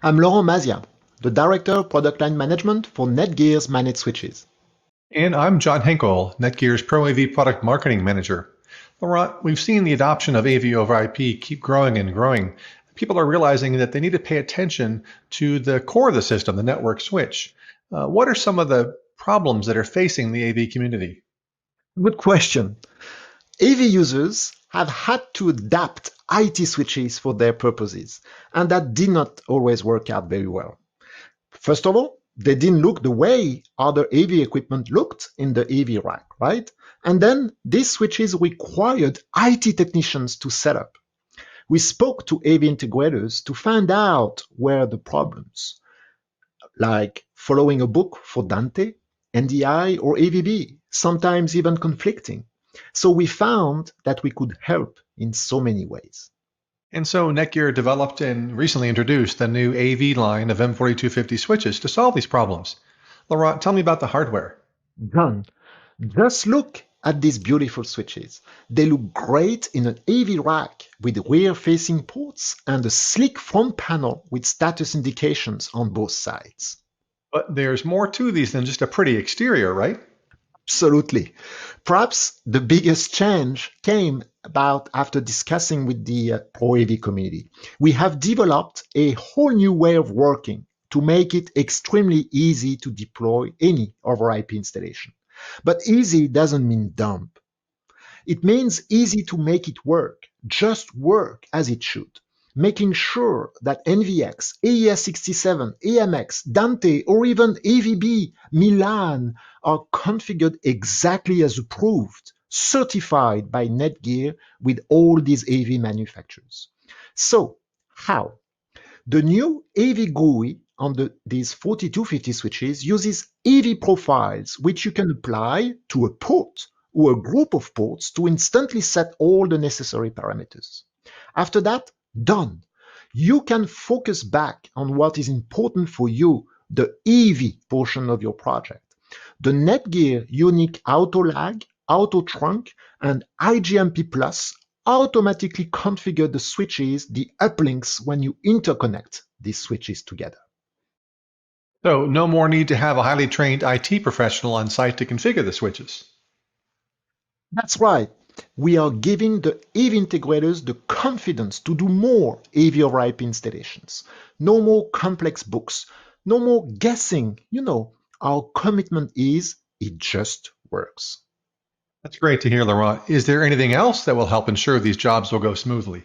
I'm Laurent Masia, the Director of Product Line Management for NETGEAR's Managed Switches. And I'm John Henkel, NETGEAR's ProAV Product Marketing Manager. Laurent, we've seen the adoption of AV over IP keep growing and growing. People are realizing that they need to pay attention to the core of the system, the network switch. What are some of the problems that are facing the AV community? Good question. AV users have had to adapt IT switches for their purposes, and that did not always work out very well. First of all, they didn't look the way other AV equipment looked in the AV rack, right? And then these switches required IT technicians to set up. We spoke to AV integrators to find out where the problems, like following a book for Dante, NDI, or AVB, sometimes even conflicting. So we found that we could help in so many ways. And so NETGEAR developed and recently introduced the new AV line of M4250 switches to solve these problems. Laurent, tell me about the hardware. Done. Just look at these beautiful switches. They look great in an AV rack with rear-facing ports and a sleek front panel with status indications on both sides. But there's more to these than just a pretty exterior, right? Absolutely. Perhaps the biggest change came about after discussing with the ProAV community. We have developed a whole new way of working to make it extremely easy to deploy any over IP installation. But easy doesn't mean dumb. It means easy to make it work, just work as it should, making sure that NVX, AES67, AMX, Dante, or even AVB, Milan are configured exactly as approved, certified by NETGEAR with all these AV manufacturers. So, how? The new AV GUI on these 4250 switches uses AV profiles, which you can apply to a port or a group of ports to instantly set all the necessary parameters. After that, done. You can focus back on what is important for you, the AV portion of your project. The NETGEAR unique auto lag, auto trunk, and IGMP Plus automatically configure the switches, the uplinks, when you interconnect these switches together. So no more need to have a highly trained IT professional on site to configure the switches. That's right. We are giving the AV integrators the confidence to do more AV over IP installations. No more complex books. No more guessing. Our commitment is it just works. That's great to hear, Laurent. Is there anything else that will help ensure these jobs will go smoothly?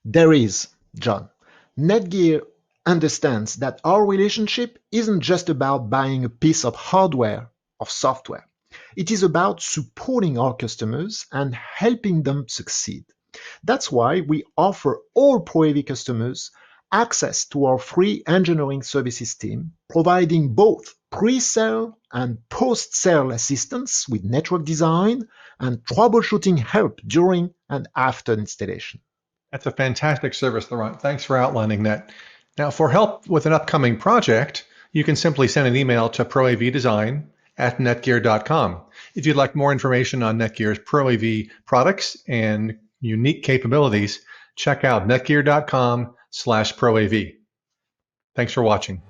There is, John. NETGEAR understands that our relationship isn't just about buying a piece of hardware or software. It is about supporting our customers and helping them succeed. That's why we offer all ProAV customers access to our free engineering services team, providing both pre-sale and post-sale assistance with network design and troubleshooting help during and after installation. That's a fantastic service, Laurent. Thanks for outlining that. Now, for help with an upcoming project, you can simply send an email to proavdesign@netgear.com. If you'd like more information on NETGEAR's ProAV products and unique capabilities, check out netgear.com/proav. Thanks for watching.